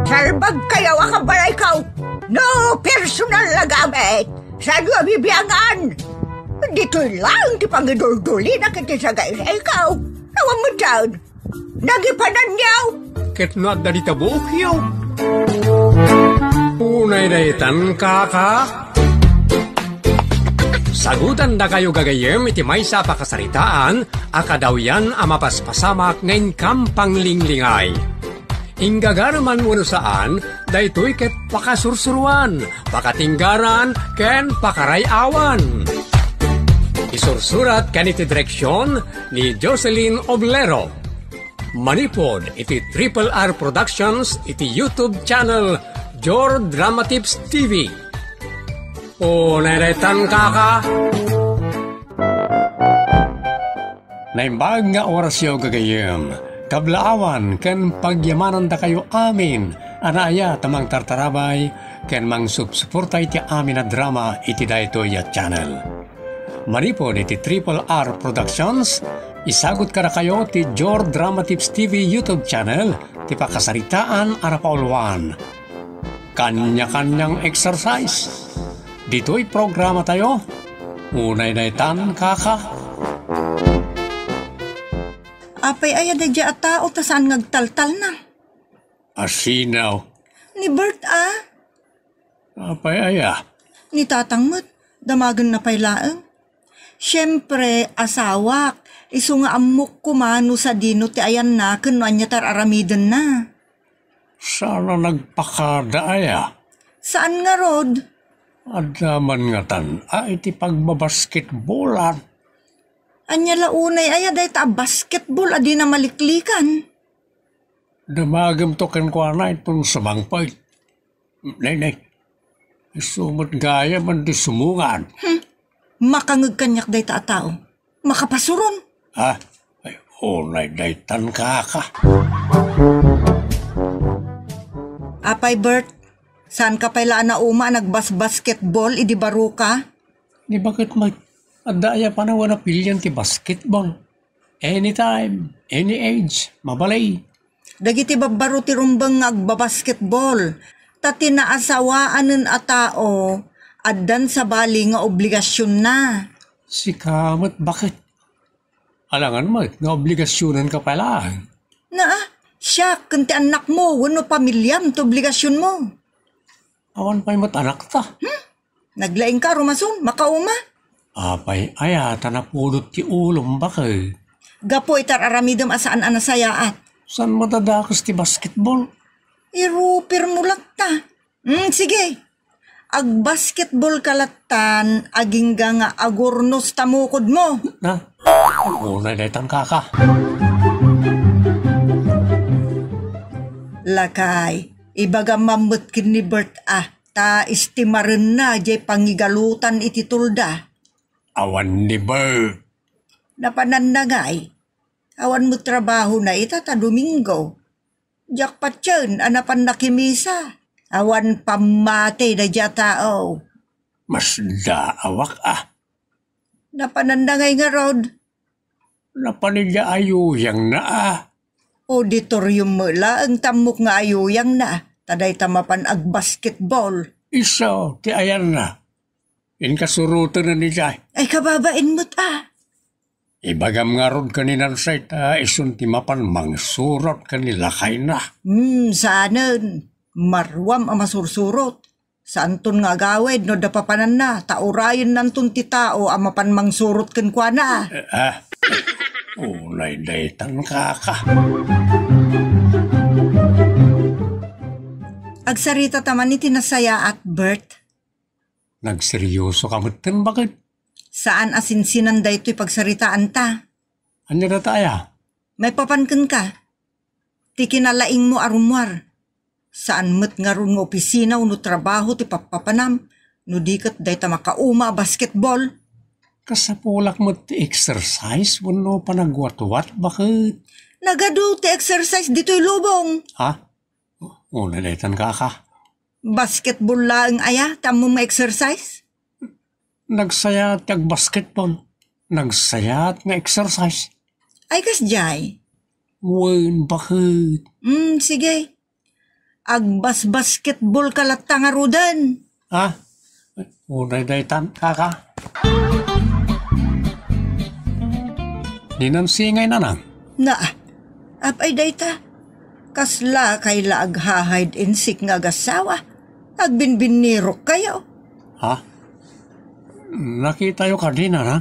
Salbag kayo akabalay ikaw. No personal na gamit. Sa iyo bibiyangan. Dito'y lang ti pangidul-duli na kitisagay sa ikaw. Nawang mo dyan. Nagipanan niyaw. Ket no at dalita bukyaw. Unay daytan kaka. Sagutan da kayo gagayem iti may sa pakasaritaan, akadaw yan amapaspasamak ngayon kampang linglingay. Inggagaraman mo saan, daytoy ket pakasursuruan, pakatinggaran, ken pakarayawan. Isursurat kaniti direksyon ni Jocelyn Oblero. Manipod iti Triple R Productions iti YouTube channel Jor Drama Tips TV. O naretan kaka. Naimbag nga orasyo gagayem. Kablaawan ken pagyamanan da kayo amin. Anaya tamang tartarabay ken mang subsuporta iti amin na drama iti daytoy ya channel. Manipod iti Triple R Productions. Isagot ka na kayo ti Jor Drama Tips TV YouTube channel ti pakasaritaan arapaulwan. Kanya-kanyang exercise. Dito'y programa tayo. Unay daytan kaka. Apay aya da dya at tao ta saan ngagtaltal na. Asinaw. Ni Bert Apay aya. Ni tatangmat, damagan na paylaang. Siyempre, asawak. Isu nga amok kumano sa dino ti ayan na kunwan niya tar aramiden na. Sana nagpakada aya. Saan nga, Rod? Adaman nga tan, iti pagbabasketbolan. Anya launay aya day ta basketball adi na maliklikan. Damagam to ken kwa na itong samangpay. Nay. Isumot gaya man di sumungan. Makangag kanyak day ta tao. Makapasuron. Ay, unay daytan kaka. Apay, Bert. Saan ka pala na uma nagbas-basketball, idi baro ka? Di bakit adaya pa na wana pilyan ti basketball? Anytime, any age, mabalay. Dagiti babaro ti rumbang agbabasketball. Tati naasawaan a tao, addan sa bali nga obligasyon na. Si Kamot, bakit? Alangan mo, nga obligasyonan ka pala. Siya, kanti anak mo, wano pamilyam to obligasyon mo. Awan pa'y matanak ta. Naglaing ka, rumason, makauma. Apay, ayata na pulot ti ulong bakay. Gapo itar aramidam asaan anasayaat. San matadakas ti basketball? Irupir mo latta. Sige. Ag-basketball kalatan, aging nga agurnos tamukod mo. Na, unay daytan kaka. Lakay, ibaga mamut kin ni Bert ta istimarin na jay pangigalutan iti tulda. Awan ni Bert. Napanandagay, awan mo trabaho na ita ta Domingo. Jak patyan, anapan nakimisa. Awan pamate na dya tao. Mas daawak Napanandagay nga, Rod. Napanilya ayuyang na Auditorium mo ang tamok nga ayuyang na. Taday tamapan ag-basketball. Iso, ti ayan na. Inkasuruto na niya. Ay kababain mo't Ibagam nga ron kaninan say isun ti mapan mangsurot kanila kay na. Saanan. Marwam ang masursurot. Saan ton nga gawid no dapapanan na. Taurayin nantun ti tao ang mapan mangsurot kan kwa na. Ulay daytan kaka. Agsarita taman ni tinasaya at Bert. Nagseryoso ka matin bakit? Saan asinsinan da ito'y pagsaritaan ta? Ano na tayo? May papankan ka. Ti kinalaing mo arumwar. Saan mo't nga ron nga opisina no trabaho ti papapanam. No dikat day ta makauma basketball. Kasapulak mo ti exercise wano pa nagwatwat bakit? Nagado ti exercise dito'y lubong. Una daytan kaka. Basketball lang aya, tamo ma-exercise? Nagsayat kag basketball. Nagsayat nga exercise. Ay kas jay. Wen bakit? Sige. Agbas basketball kalatang arudan. Ha? Unay daytan kaka. Dinansingay na nang. Na, apay dayta. Kasla kay laag hahide and seek nga gasawa. Agbinbinirok kayo. Ha? Nakita yung kadina na?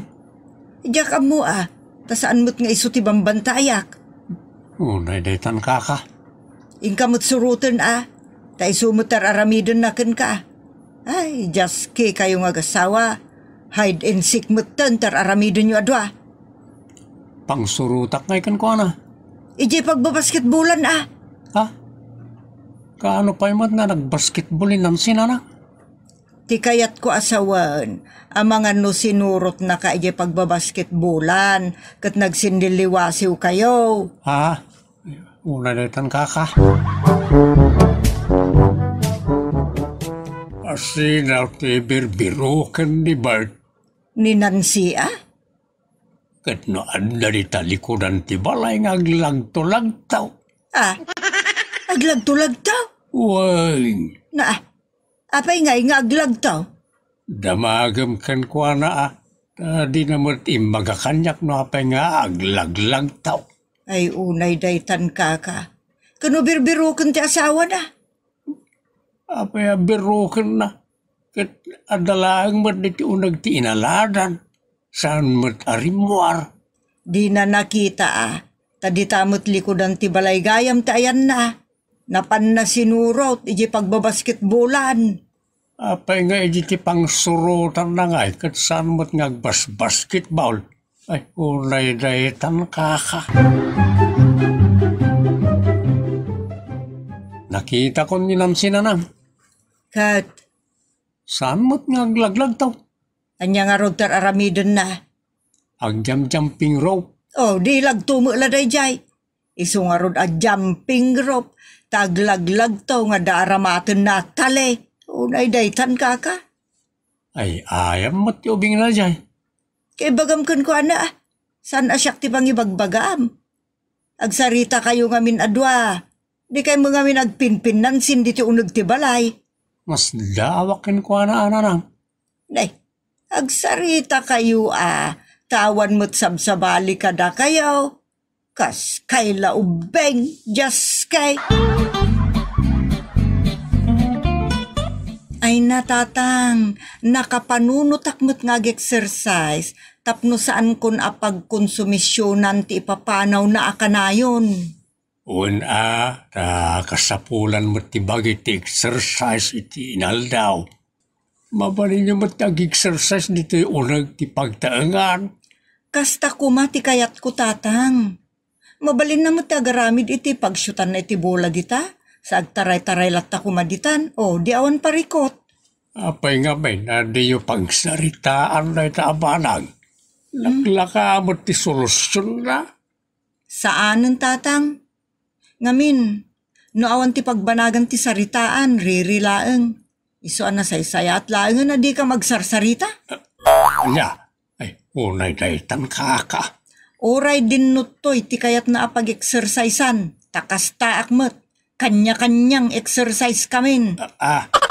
Diyak mo tasaan mo't nga iso ti bambantayak. Unay daytan kaka. Ingkamot surutan tay sumutar aramidon na ken ka. Ay, just kay kayo nga gasawa. Hide and seek mutan tar aramidon nyo adwa. Pangsurutak ngay kan ko na. Ije pagbabasketbulan Ha? Kaano pa yung na nagbasketballin ng sinana? Ti kayat ko asawan, ang mga no sinurot na ka ije pagbabasketbulan, kat nagsindiliwasiw kayo. Ha? Una daytan kaka. Asinaw ti birbirukan ni Bart. Ni Nancy Kat no anda di talikudan ti balay nga aglag-tulag-taw. Aglag-tulag taw? Uwang. Na, apay nga aglag taw? Damagam kan kwa na di naman imagakanyak no apay nga aglag-lag-taw. Ay unay daytan kaka. Kano birbirukan ti asawa na? Apay birukan na. Kat adalaang mat ti unag ti inaladan. Saan mat arimuar. Di na nakita Tadi tamot likodan ti balay gayam ti ayan na. Napan na sinurot iji pagbabasketbolan. Apay nga iji ti pangsurutan na nga kat saan mat nga basketball. Ay unay daytan kaka. Nakita ko ni Nancy na nam. Kat, Saan mo't nga aglaglag taw? anya nga rod tar aramidon na. Agjam-jumping rope. Oh, di lagtumo la dayjay. Isu nga rod jumping rope. Taglaglag taw nga daaramaten na tale. Unay daytan kaka. Ay ayam mo't ubing na jay. Kay bagam kun ko San asyak ti pangibagbagam. Agsarita kayo ngamin adwa. Di kayo mga min agpinpinan sindi ti unag ti balay. Mas dawakin ko na ananang. Day, agsarita kayo tawan mo't sabsabali kada kayo. Kas kay laubeng, just kay. Ay natatang, nakapanunutak mo't ngag-exercise, tapno saan kun apagkonsumisyonan ti ipapanaw na akanayon. Kasapulan mo ti bagay ti exercise iti inaldaw. Mabalin niyo mo tag-exercise dito yung unag ti pagtaangan. Kasta kuma ti kayat ko tatang. Mabalin na mo ti agaramid iti pagsyutan na iti bola dita. Sa agtaray-taray latta kumaditan. O, di awan parikot. Apay nga may na di yung pangsaritaan na itaabanag. Naglaka mo ti solusyon na. Saanen tatang? Ngamin, no awan ti pagbanagan ti saritaan, ririlaeng. Iso na saysaya at laeng na di ka magsarsarita? Ay, unay daytan kaka. Oray din nutoy ti kayat na apag-exercisean. Takas taak mo't. Kanya-kanyang exercise kamin.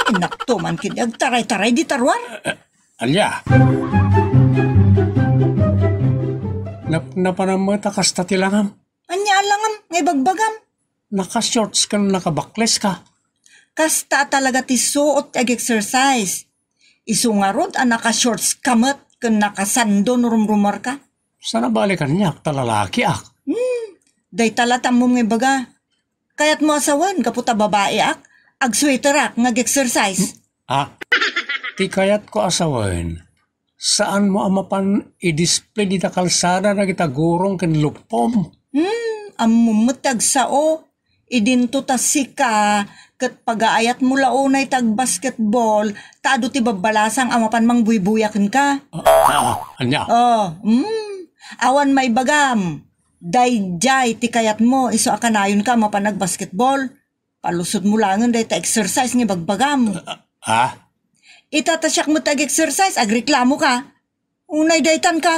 Inakto man kini agtaray-taray di tarwan. Napanamata kasta tilangam. Anya alangam, ngay bagbagam. Naka-shorts ka na nakabakles ka. Kasta talaga ti suot ag-exercise. Isungarod naka-shorts kamat kan nakasando rumrumar ka. Sana balikan niya, talalaki Day talatam mo ngay baga. Kaya't mo asawan, kaputa babae ag-sweater ngag-exercise. Ti kayat ko asawan. Saan mo amapan i-display dita kalsada na kita gurong ken lupom? Amumutag sao. Idinto tasika, kat pag-aayat mo launay tag-basketball, tado ti babalasang amapan mang buibuyakin ka. Anya? Awan may bagam. Dayjay ti kayat mo, iso akanayon ka mapan nag-basketball. Palusod mo langan day ta exercise nga bagbagam. Itatasyak mo tag-exercise, agreklamo ka. Unay daytan ka.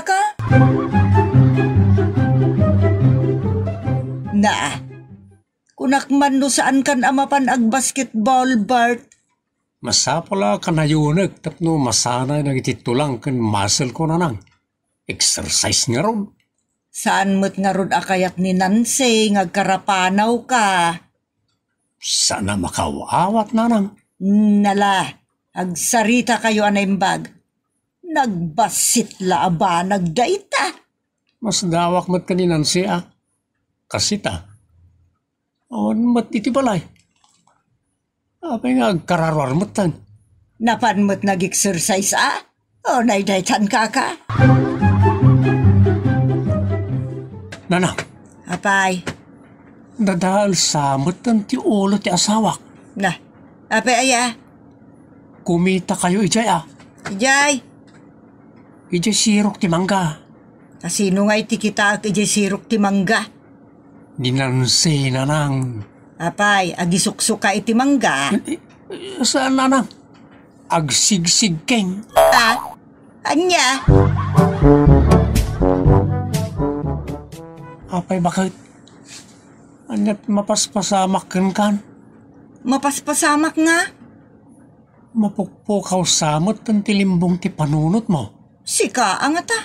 Kunak man no saan kan amapan ag basketball, Bart. Masapala ka na yunag tapno masanay na ititulang kan muscle ko na nang. Exercise nga ron. Saan mo't nga rod akayat ni Nancy ngagkarapanaw ka? Sana makawawat na nang. Nala, agsarita kayo anaimbag. Nagbasit laaba, nagdaita. Mas dawak mat kaninan siya. Kasita. Awan mat itibalay. Apay nga agkararwar matan. Napan mo't nag-exercise O naidaitan ka. Nanang, Apay, nadahal sa matan ti ulo ti asawak. na, apay aya. Kumita kayo ijay Ijay, Ijay sirok ti mangga. kasino nga iti kita ak ijay sirok ti mangga. Ninansi nanang. Apay, agisuksok ka iti mangga. Saan nanang? Agsigsig keng. Anya? Apay bakit? Anyat mapaspasamak kan? Mapaspasamak nga? Mapukpukaw samot ang tilimbong ti panunot mo. Sika, angata.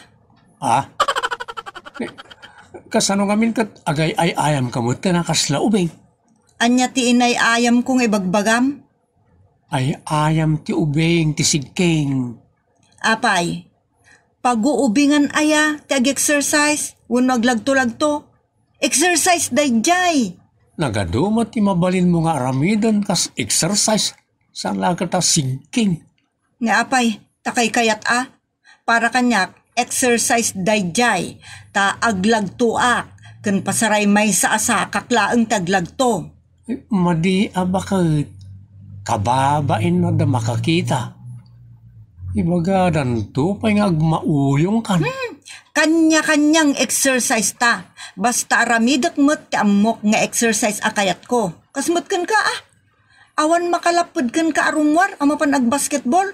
Kasano ngamin kat agay ay ayam kamot ka na kaslaubing. Anya ti inay ayam kong ibagbagam? Ay ayam ti ubing ti sigking. Apay, pag-uubingan aya, tag-exercise, wano aglagto-lagto. Exercise dayjay. Nagadumat ti mabalin mo nga aramidan kas exercise. Saan lang ka ta sigking? Nga apay, takay kayat para kanyak, exercise dayjay, ta aglagtoak, kan pasaray may sa kaklaang taglagto. Madi bakit? Kababain na da makakita. Ibaga dan to pa'y nga agmauyong kan. Kanya-kanyang exercise ta. Basta aramidak mo't ti amok nga exercise akayat ko. Kasmot kan ka Awan makalapod kan ka arumwar amapan ag-basketball.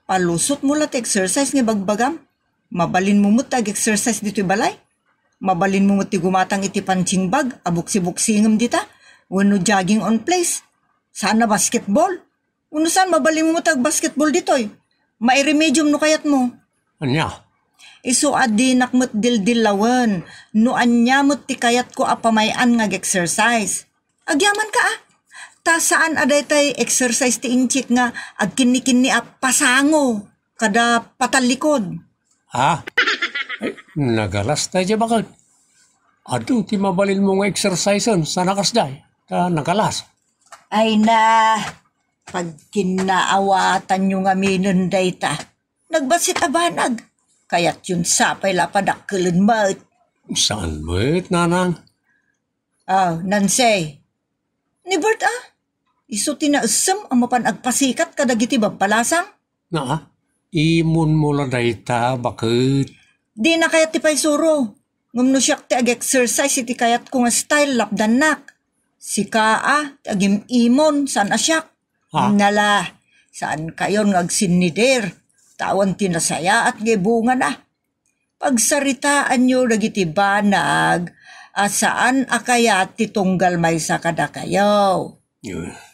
Palusot mo lat exercise nga bagbagam. Mabalin mo mo't ag-exercise dito'y balay. Mabalin mo mo't ti gumatang iti punching bag. Abuksi-buksingam dita. Wano jogging on place. Sana basketball. Uno saan mabalin mo mo't ag-basketball dito'y. Mairemedium no kayat mo. Anya? Isu adi nakmut dildilawan. No anya mo't ti kayat ko apamayan ngag-exercise. Agyaman ka Ta saan aday tay exercise ti inchik nga agkini-kini pasango kada patalikod. Ay, nagalas tayo dyan bakit? Ado, ti mabalin mo nga exercisean sa nakasday. Nagalas. Ay na, pag kinaawatan nyo nga minunday ta, nagbasit abanag. Kaya't yun sapay lapadakkelan ma't. Saan mo't, nanang? Nansay. Ni Bert iso tinaasam ang mapan agpasikat kadagiti bagpalasang. Imon mo la dayta, bakit? Di na kayat ti paisuro. Ngumno siyak ti ag-exercise iti kayat ko nga style lapdanak. Sika ti agim imon saan asyak. Nala, saan kayon ngagsinnider. Tawan tinasaya at gibungan Pagsaritaan nyo dagiti banag, saan akayat ti tunggal may sa kada kayo.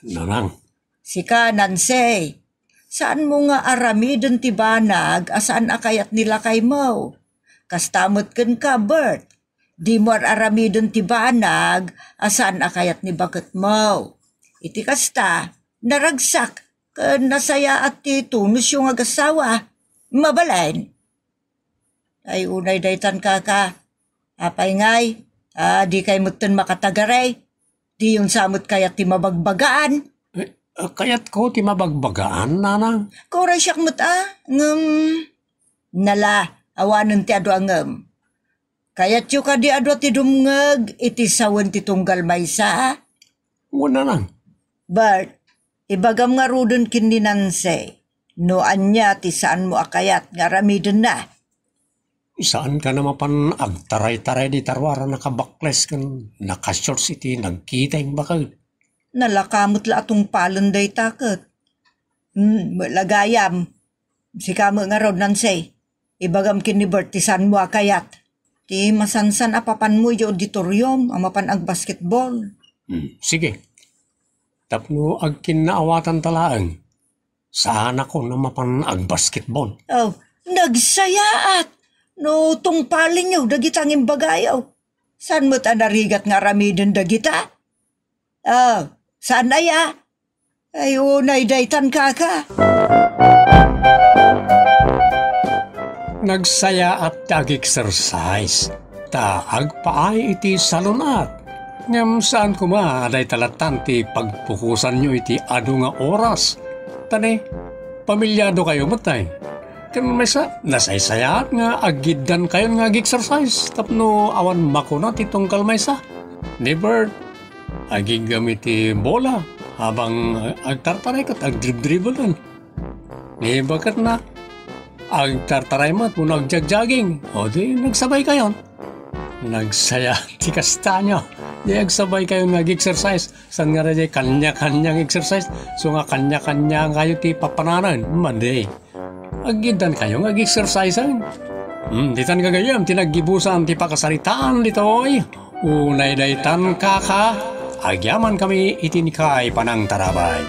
Nanang. Sika, Nancy, saan mo nga aramidon ti banag asaan akayat nila kay mo? Kastamot ken ka, Bert. Di mo aramidon ti banag asaan akayat ni bakit mo. Iti kasta, naragsak, nasaya at ti tunus yung agasawa. Mabalain. Ay unay daytan ka. Apay ngay, di kay mutten makatagaray. Di yung samot kayat ti mabagbagaan. Kayat ko ti mabagbagaan, nanang. Koray siyak mo't Nala, awanan ti ado angem. Kayat yu ka di ado ti dumngeg, iti sawan ti tunggal maysa. Wala nang. Bert, ibagam nga rudon kini Nancy. No anya ti saan mo akayat nga ramidon na. Saan ka naman agtaray-taray di tarwara nakabakles kan nakashorts iti nagkita yung bakit? Nalakamot la atong palon day takot. Lagayam. Sika mo nga rod Nancy. Ibagam kini Bert ti saan mo akayat. Ti masansan apapan mo yung auditorium amapan ag basketball. Sige. Tapno ag kinaawatan talaang. Saan ako na mapan ag basketball? Oh, nagsayaat. No, tungpalin nyo, dagitang imbagayaw. Saan mo ta narigat nga ramidin dagita? Oh, saan na ya? Ay, unay daytan ka. Nagsaya at ag-exercise. Taag paay iti salunat. Ngam saan kuma aday talatan ti pagpukusan nyo iti adu nga oras. Tane, pamilyado kayo matay. Kan may sa nasaysayat nga agiddan kayo nga ag-exercise. Tapno awan makuna ti tungkal may sa. Never agigamit ti bola habang agtartaray kat agdrib-dribblean. Ni bakat na agtartaray mat kung agjag-jogging. O di nagsabay kayo. Nagsaya ti kastanyo. Di agsabay kayo nag-exercise. San nga rin kanya-kanyang exercise. So nga kanya-kanya kayo ti papananan. Mandi. Agidan kayo nag-exercisean. Ditan kagayam. Tinaggibusan ti pakasaritaan ditoy. Unay daytan kaka. Agyaman kami itinikay panang tarabay.